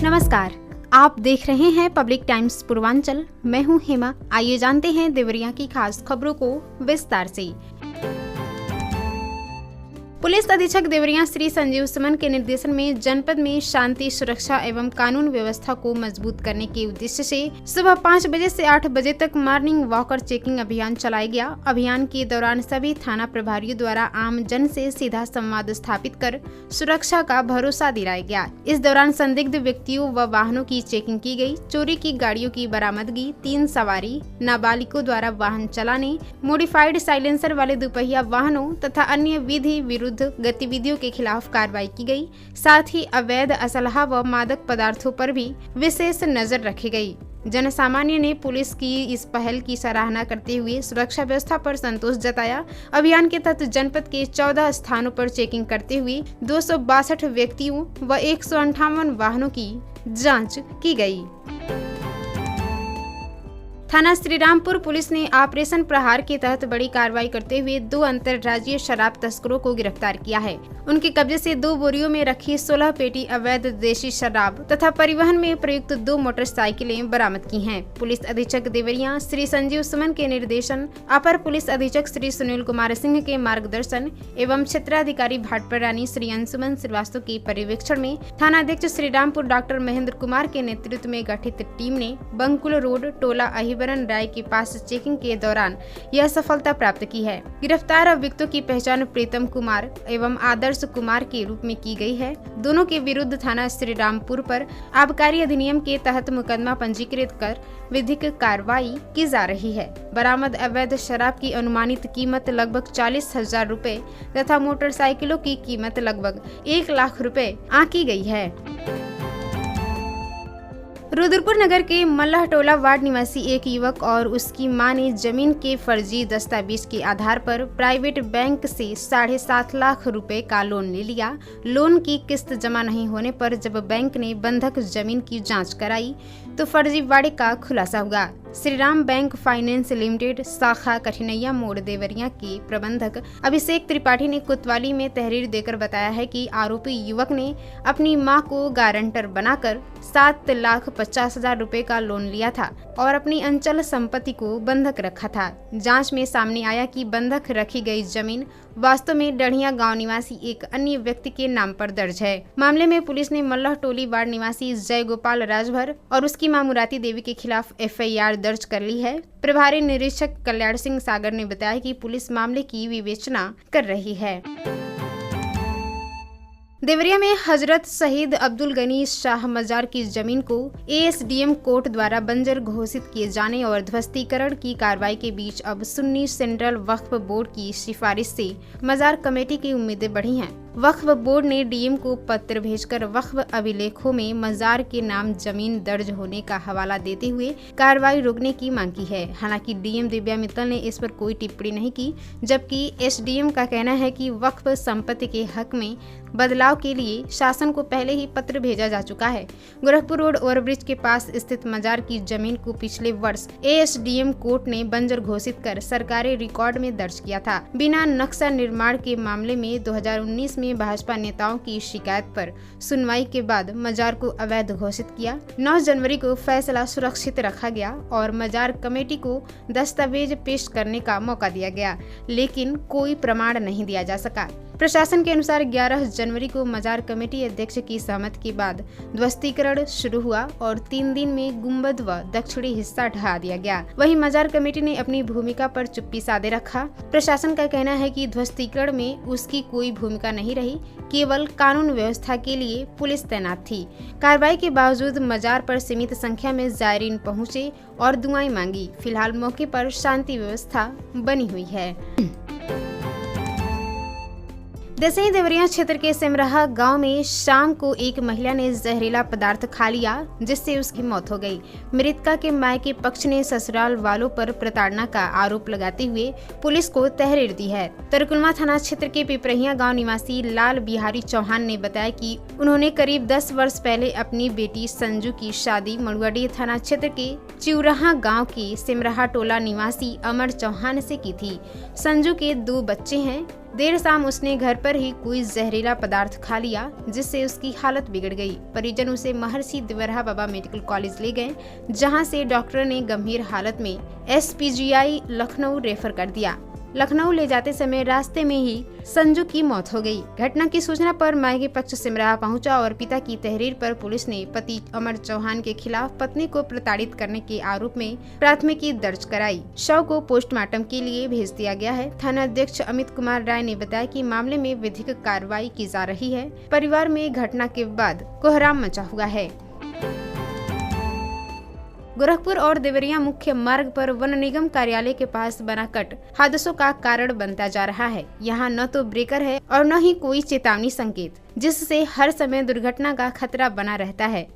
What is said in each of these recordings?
नमस्कार, आप देख रहे हैं पब्लिक टाइम्स पूर्वांचल। मैं हूं हेमा। आइए जानते हैं देवरिया की खास खबरों को विस्तार से। पुलिस अधीक्षक देवरिया श्री संजीव सुमन के निर्देशन में जनपद में शांति, सुरक्षा एवं कानून व्यवस्था को मजबूत करने के उद्देश्य से सुबह 5 बजे से 8 बजे तक मॉर्निंग वॉक और चेकिंग अभियान चलाया गया। अभियान के दौरान सभी थाना प्रभारियों द्वारा आम जन से सीधा संवाद स्थापित कर सुरक्षा का भरोसा दिलाया गया। इस दौरान संदिग्ध व्यक्तियों व वाहनों की चेकिंग की गई। चोरी की गाड़ियों की बरामदगी, 3 सवारी, नाबालिगों द्वारा वाहन चलाने, मॉडिफाइड साइलेंसर वाले दुपहिया वाहनों तथा अन्य विधि विरुद्ध गतिविधियों के खिलाफ कार्रवाई की गई। साथ ही अवैध असलहा व मादक पदार्थों पर भी विशेष नजर रखी गई। जनसामान्य ने पुलिस की इस पहल की सराहना करते हुए सुरक्षा व्यवस्था पर संतोष जताया। अभियान के तहत जनपद के 14 स्थानों पर चेकिंग करते हुए 262 व्यक्तियों व 158 वाहनों की जांच की गई। थाना श्रीरामपुर पुलिस ने ऑपरेशन प्रहार के तहत बड़ी कार्रवाई करते हुए 2 अंतर्राज्यीय शराब तस्करों को गिरफ्तार किया है। उनके कब्जे से 2 बोरियों में रखी 16 पेटी अवैध देशी शराब तथा परिवहन में प्रयुक्त 2 मोटरसाइकिलें बरामद की हैं। पुलिस अधीक्षक देवरिया श्री संजीव सुमन के निर्देशन, अपर पुलिस अधीक्षक श्री सुनील कुमार सिंह के मार्गदर्शन एवं क्षेत्राधिकारी भाटपरानी श्री अंशुमन श्रीवास्तव के पर्यवेक्षण में थानाध्यक्ष श्रीरामपुर डॉक्टर महेंद्र कुमार के नेतृत्व में गठित टीम ने बंकुल रोड टोला अहिबरन राय के पास चेकिंग के दौरान यह सफलता प्राप्त की है। गिरफ्तार अभियुक्तों की पहचान प्रीतम कुमार एवं आदर्श कुमार के रूप में की गई है। दोनों के विरुद्ध थाना श्रीरामपुर पर आबकारी अधिनियम के तहत मुकदमा पंजीकृत कर विधिक कार्रवाई की जा रही है। बरामद अवैध शराब की अनुमानित कीमत लगभग 40,000 रुपए तथा मोटरसाइकिलों की कीमत लगभग 1 लाख रुपए आंकी गई है। रुद्रपुर नगर के मल्लाह टोला वार्ड निवासी एक युवक और उसकी मां ने जमीन के फर्जी दस्तावेज के आधार पर प्राइवेट बैंक से 7.5 लाख रुपए का लोन ले लिया। लोन की किस्त जमा नहीं होने पर जब बैंक ने बंधक जमीन की जांच कराई तो फर्जीवाड़े का खुलासा हुआ। श्रीराम बैंक फाइनेंस लिमिटेड शाखा कठिनैया मोड़ देवरिया के प्रबंधक अभिषेक त्रिपाठी ने कोतवाली में तहरीर देकर बताया है कि आरोपी युवक ने अपनी मां को गारंटर बनाकर 7,50,000 रुपए का लोन लिया था और अपनी अंचल संपत्ति को बंधक रखा था। जांच में सामने आया कि बंधक रखी गई जमीन वास्तव में डढ़िया गांव निवासी एक अन्य व्यक्ति के नाम पर दर्ज है। मामले में पुलिस ने मल्लाह टोली वार्ड निवासी जय गोपाल राजभर और उसकी मां मुराती देवी के खिलाफ FIR दर्ज कर ली है। प्रभारी निरीक्षक कल्याण सिंह सागर ने बताया कि पुलिस मामले की विवेचना कर रही है। देवरिया में हजरत शहीद अब्दुल गनी शाह मजार की जमीन को ASDM कोर्ट द्वारा बंजर घोषित किए जाने और ध्वस्तीकरण की कार्रवाई के बीच अब सुन्नी सेंट्रल वक्फ बोर्ड की सिफारिश से मजार कमेटी की उम्मीदें बढ़ी हैं। वक्फ बोर्ड ने DM को पत्र भेजकर वक्फ अभिलेखों में मजार के नाम जमीन दर्ज होने का हवाला देते हुए कार्रवाई रोकने की मांग की है। हालांकि DM दिव्या मित्तल ने इस पर कोई टिप्पणी नहीं की, जबकि SDM का कहना है कि वक्फ संपत्ति के हक में बदलाव के लिए शासन को पहले ही पत्र भेजा जा चुका है। गोरखपुर रोड ओवरब्रिज के पास स्थित मजार की जमीन को पिछले वर्ष ASDM कोर्ट ने बंजर घोषित कर सरकारी रिकॉर्ड में दर्ज किया था। बिना नक्शा निर्माण के मामले में 2019 में भाजपा नेताओं की शिकायत पर सुनवाई के बाद मजार को अवैध घोषित किया। 9 जनवरी को फैसला सुरक्षित रखा गया और मजार कमेटी को दस्तावेज पेश करने का मौका दिया गया, लेकिन कोई प्रमाण नहीं दिया जा सका। प्रशासन के अनुसार 11 जनवरी को मजार कमेटी अध्यक्ष की सहमति के बाद ध्वस्तीकरण शुरू हुआ और 3 दिन में गुंबद व दक्षिणी हिस्सा ढहा दिया गया। वहीं मजार कमेटी ने अपनी भूमिका पर चुप्पी साधे रखा। प्रशासन का कहना है कि ध्वस्तीकरण में उसकी कोई भूमिका नहीं रही, केवल कानून व्यवस्था के लिए पुलिस तैनात थी। कार्रवाई के बावजूद मजार पर सीमित संख्या में जायरीन पहुंचे और दुआएं मांगी। फिलहाल मौके पर शांति व्यवस्था बनी हुई है। दसई देवरिया क्षेत्र के सिमराहा गांव में शाम को एक महिला ने जहरीला पदार्थ खा लिया, जिससे उसकी मौत हो गई। मृतका के मायके पक्ष ने ससुराल वालों पर प्रताड़ना का आरोप लगाते हुए पुलिस को तहरीर दी है। तरकुलमा थाना क्षेत्र के पिपरहिया गांव निवासी लाल बिहारी चौहान ने बताया कि उन्होंने करीब 10 वर्ष पहले अपनी बेटी संजू की शादी मड़ुआडीह थाना क्षेत्र के चिउराहा गाँव के सिमराहा टोला निवासी अमर चौहान से की थी। संजू के 2 बच्चे हैं। देर शाम उसने घर पर ही कोई जहरीला पदार्थ खा लिया, जिससे उसकी हालत बिगड़ गई। परिजन उसे महर्षि देवरहा बाबा मेडिकल कॉलेज ले गए, जहां से डॉक्टर ने गंभीर हालत में SPGI लखनऊ रेफर कर दिया। लखनऊ ले जाते समय रास्ते में ही संजू की मौत हो गई। घटना की सूचना पर मायके पक्ष सिमराहा पहुंचा और पिता की तहरीर पर पुलिस ने पति अमर चौहान के खिलाफ पत्नी को प्रताड़ित करने के आरोप में प्राथमिकी दर्ज कराई। शव को पोस्टमार्टम के लिए भेज दिया गया है। थाना अध्यक्ष अमित कुमार राय ने बताया कि मामले में विधिक कार्रवाई की जा रही है। परिवार में घटना के बाद कोहराम मचा हुआ है। गोरखपुर और देवरिया मुख्य मार्ग पर वन निगम कार्यालय के पास बना कट हादसों का कारण बनता जा रहा है। यहाँ न तो ब्रेकर है और न ही कोई चेतावनी संकेत, जिससे हर समय दुर्घटना का खतरा बना रहता है।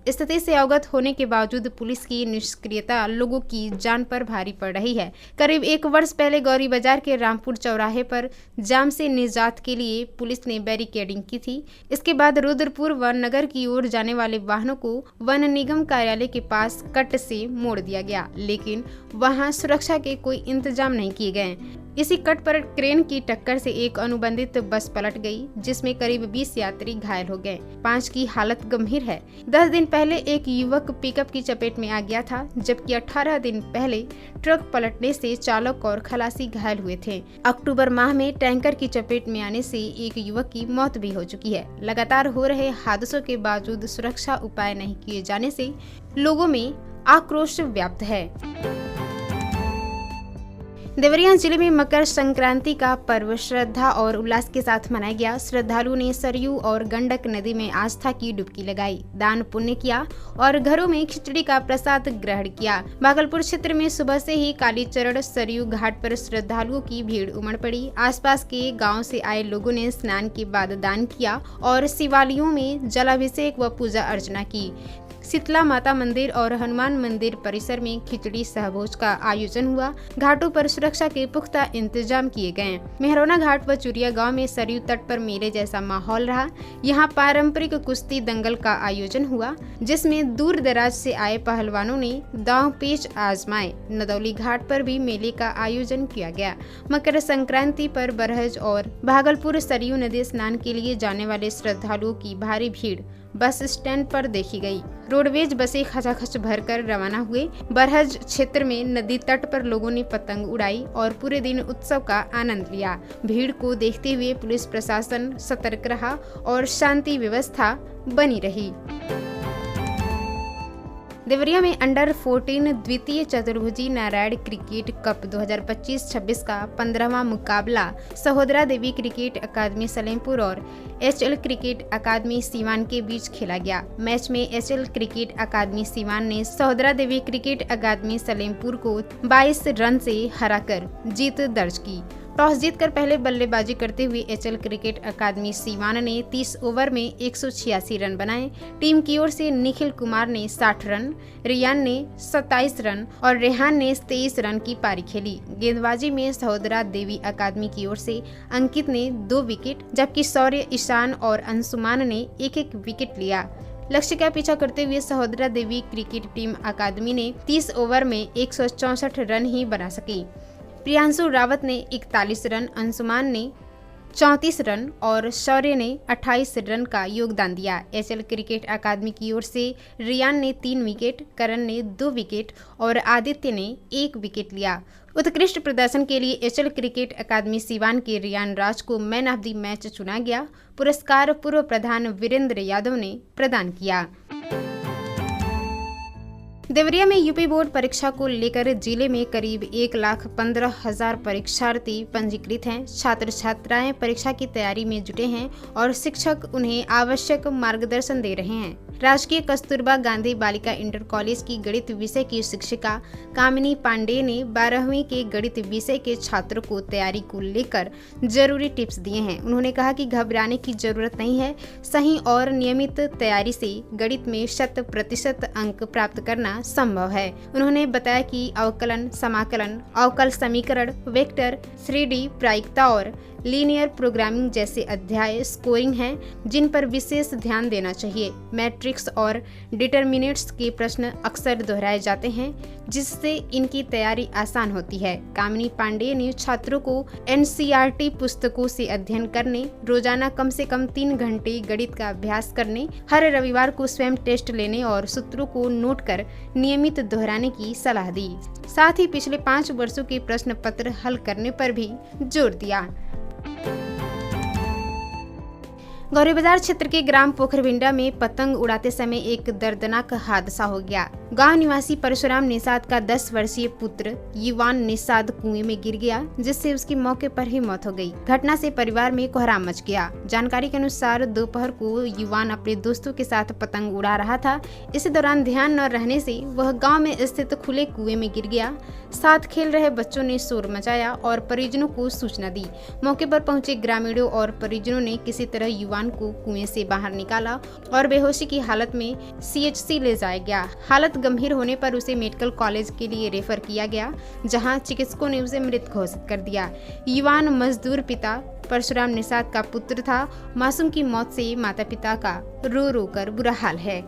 स्थिति से अवगत होने के बावजूद पुलिस की निष्क्रियता लोगों की जान पर भारी पड़ रही है। करीब 1 वर्ष पहले गौरी बाजार के रामपुर चौराहे पर जाम से निजात के लिए पुलिस ने बैरिकेडिंग की थी। इसके बाद रुद्रपुर व नगर की ओर जाने वाले वाहनों को वन निगम कार्यालय के पास कट से मोड़ दिया गया, लेकिन वहां सुरक्षा के कोई इंतजाम नहीं किए गए। इसी कट पर क्रेन की टक्कर से एक अनुबंधित बस पलट गई, जिसमें करीब 20 यात्री घायल हो गए। 5 की हालत गंभीर है। 10 दिन पहले एक युवक पिकअप की चपेट में आ गया था, जबकि 18 दिन पहले ट्रक पलटने से चालक और खलासी घायल हुए थे। अक्टूबर माह में टैंकर की चपेट में आने से एक युवक की मौत भी हो चुकी है। लगातार हो रहे हादसों के बावजूद सुरक्षा उपाय नहीं किए जाने से लोगों में आक्रोश व्याप्त है। देवरिया जिले में मकर संक्रांति का पर्व श्रद्धा और उल्लास के साथ मनाया गया। श्रद्धालुओं ने सरयू और गंडक नदी में आस्था की डुबकी लगाई, दान पुण्य किया और घरों में खिचड़ी का प्रसाद ग्रहण किया। भागलपुर क्षेत्र में सुबह से ही कालीचरण सरयू घाट पर श्रद्धालुओं की भीड़ उमड़ पड़ी। आसपास के गाँव से आए लोगों ने स्नान के बाद दान किया और शिवालयों में जलाभिषेक व पूजा अर्चना की। शीतला माता मंदिर और हनुमान मंदिर परिसर में खिचड़ी सहभोज का आयोजन हुआ। घाटों पर सुरक्षा के पुख्ता इंतजाम किए गए। मेहरौना घाट व चुरिया गांव में सरयू तट पर मेले जैसा माहौल रहा। यहां पारंपरिक कुश्ती दंगल का आयोजन हुआ, जिसमें दूर दराज से आए पहलवानों ने दांव पेच आजमाए। नदौली घाट पर भी मेले का आयोजन किया गया। मकर संक्रांति पर बरहज और भागलपुर सरयू नदी स्नान के लिए जाने वाले श्रद्धालुओं की भारी भीड़ बस स्टैंड पर देखी गई। रोडवेज बसें खचाखच भरकर रवाना हुए। बरहज क्षेत्र में नदी तट पर लोगों ने पतंग उड़ाई और पूरे दिन उत्सव का आनंद लिया। भीड़ को देखते हुए पुलिस प्रशासन सतर्क रहा और शांति व्यवस्था बनी रही। देवरिया में अंडर 14 द्वितीय चतुर्भुजी नारायण क्रिकेट कप 2025-26 का 15वां मुकाबला सहोदरा देवी क्रिकेट अकादमी सलेमपुर और HL क्रिकेट अकादमी सीवान के बीच खेला गया। मैच में HL क्रिकेट अकादमी सीवान ने सहोदरा देवी क्रिकेट अकादमी सलेमपुर को 22 रन से हराकर जीत दर्ज की। टॉस जीतकर पहले बल्लेबाजी करते हुए HL क्रिकेट अकादमी सीवान ने 30 ओवर में 186 रन बनाए। टीम की ओर से निखिल कुमार ने 60 रन, रियान ने 27 रन और रेहान ने 23 रन की पारी खेली। गेंदबाजी में सहोदरा देवी अकादमी की ओर से अंकित ने 2 विकेट, जबकि शौर्य, ईशान और अंशुमान ने 1-1 विकेट लिया। लक्ष्य का पीछा करते हुए सहोदरा देवी क्रिकेट टीम अकादमी ने 30 ओवर में 164 रन ही बना सकी। प्रियांशु रावत ने 41 रन, अंशुमान ने 34 रन और शौर्य ने 28 रन का योगदान दिया। HL क्रिकेट अकादमी की ओर से रियान ने 3 विकेट, करण ने 2 विकेट और आदित्य ने 1 विकेट लिया। उत्कृष्ट प्रदर्शन के लिए HL क्रिकेट अकादमी सीवान के रियान राज को मैन ऑफ द मैच चुना गया। पुरस्कार पूर्व प्रधान वीरेंद्र यादव ने प्रदान किया। देवरिया में यूपी बोर्ड परीक्षा को लेकर जिले में करीब 1,15,000 परीक्षार्थी पंजीकृत हैं। छात्र छात्राएं परीक्षा की तैयारी में जुटे हैं और शिक्षक उन्हें आवश्यक मार्गदर्शन दे रहे हैं। राजकीय कस्तूरबा गांधी बालिका इंटर कॉलेज की गणित विषय की शिक्षिका कामिनी पांडे ने 12वीं के गणित विषय के छात्रों को तैयारी को लेकर जरूरी टिप्स दिए हैं। उन्होंने कहा कि घबराने की जरूरत नहीं है। सही और नियमित तैयारी से गणित में 100% अंक प्राप्त करना संभव है। उन्होंने बताया कि अवकलन, समाकलन, अवकल समीकरण, वेक्टर, 3D प्रायिकता और लीनियर प्रोग्रामिंग जैसे अध्याय स्कोरिंग हैं जिन पर विशेष ध्यान देना चाहिए। मैट्रिक्स और डिटरमिनेंट्स के प्रश्न अक्सर दोहराए जाते हैं जिससे इनकी तैयारी आसान होती है। कामिनी पांडेय ने छात्रों को NCERT पुस्तकों से अध्ययन करने, रोजाना कम से कम 3 घंटे गणित का अभ्यास करने, हर रविवार को स्वयं टेस्ट लेने और सूत्रों को नोट कर नियमित दोहराने की सलाह दी। साथ ही पिछले 5 वर्षों के प्रश्न पत्र हल करने पर भी जोर दिया। गौरी बाजार क्षेत्र के ग्राम पोखरभिंडा में पतंग उड़ाते समय एक दर्दनाक हादसा हो गया। गांव निवासी परशुराम निषाद का 10 वर्षीय पुत्र युवान निषाद कुएं में गिर गया, जिससे उसकी मौके पर ही मौत हो गई। घटना से परिवार में कोहराम मच गया। जानकारी के अनुसार दोपहर को युवान अपने दोस्तों के साथ पतंग उड़ा रहा था। इसी दौरान ध्यान न रहने से वह गाँव में स्थित खुले कुएं में गिर गया। साथ खेल रहे बच्चों ने शोर मचाया और परिजनों को सूचना दी। मौके पर पहुंचे ग्रामीणों और परिजनों ने किसी तरह युवान को कुएं से बाहर निकाला और बेहोशी की हालत में CHC ले जाया गया। हालत गंभीर होने पर उसे मेडिकल कॉलेज के लिए रेफर किया गया, जहां चिकित्सकों ने उसे मृत घोषित कर दिया। युवान मजदूर पिता परशुराम निषाद का पुत्र था। मासूम की मौत से माता पिता का रो रो कर बुरा हाल है।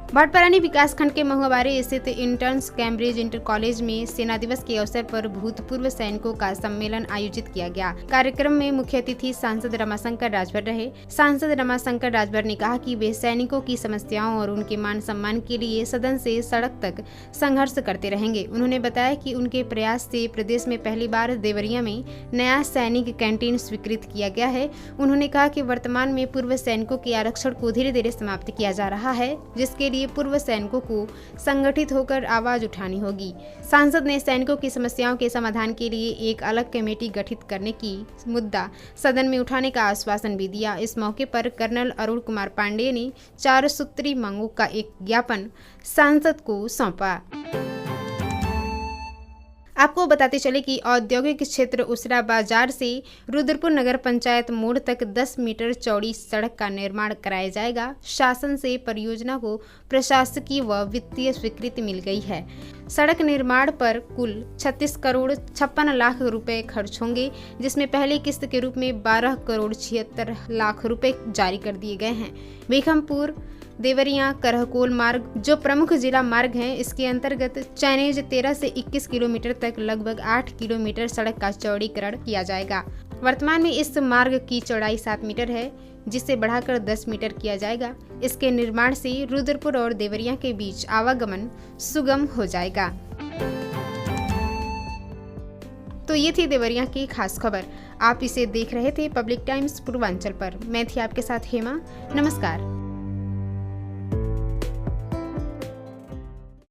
भाटपरानी विकासखंड के महुआबारी स्थित इंटर्न्स कैम्ब्रिज इंटर कॉलेज में सेना दिवस के अवसर पर भूतपूर्व सैनिकों का सम्मेलन आयोजित किया गया। कार्यक्रम में मुख्य अतिथि सांसद रमाशंकर राजभर रहे। सांसद रमाशंकर राजभर ने कहा कि वे सैनिकों की समस्याओं और उनके मान सम्मान के लिए सदन से सड़क तक संघर्ष करते रहेंगे। उन्होंने बताया कि उनके प्रयास से प्रदेश में पहली बार देवरिया में नया सैनिक कैंटीन स्वीकृत किया गया है। उन्होंने कहा कि वर्तमान में पूर्व सैनिकों के आरक्षण को धीरे धीरे समाप्त किया जा रहा है, जिसके लिए पूर्व सैनिकों को संगठित होकर आवाज उठानी होगी। सांसद ने सैनिकों की समस्याओं के समाधान के लिए एक अलग कमेटी गठित करने की मुद्दा सदन में उठाने का आश्वासन भी दिया। इस मौके पर कर्नल अरुण कुमार पांडेय ने 4 सूत्री मांगों का एक ज्ञापन सांसद को सौंपा। आपको बताते चले कि औद्योगिक क्षेत्र उसरा बाजार से रुद्रपुर नगर पंचायत मोड़ तक 10 मीटर चौड़ी सड़क का निर्माण कराया जाएगा। शासन से परियोजना को प्रशासकीय व वित्तीय स्वीकृति मिल गई है। सड़क निर्माण पर कुल 36 करोड़ 56 लाख रुपए खर्च होंगे, जिसमें पहली किस्त के रूप में 12 करोड़ 76 लाख रुपए जारी कर दिए गए हैं। बेखमपुर देवरिया करहकोल मार्ग जो प्रमुख जिला मार्ग हैं, इसके अंतर्गत चैनेज 13 से 21 किलोमीटर तक लगभग 8 किलोमीटर सड़क का चौड़ीकरण किया जाएगा। वर्तमान में इस मार्ग की चौड़ाई 7 मीटर है, जिसे बढ़ाकर 10 मीटर किया जाएगा। इसके निर्माण से रुद्रपुर और देवरिया के बीच आवागमन सुगम हो जाएगा। तो ये थी देवरिया की खास खबर। आप इसे देख रहे थे पब्लिक टाइम्स पूर्वांचल पर। मैं थी आपके साथ हेमा। नमस्कार।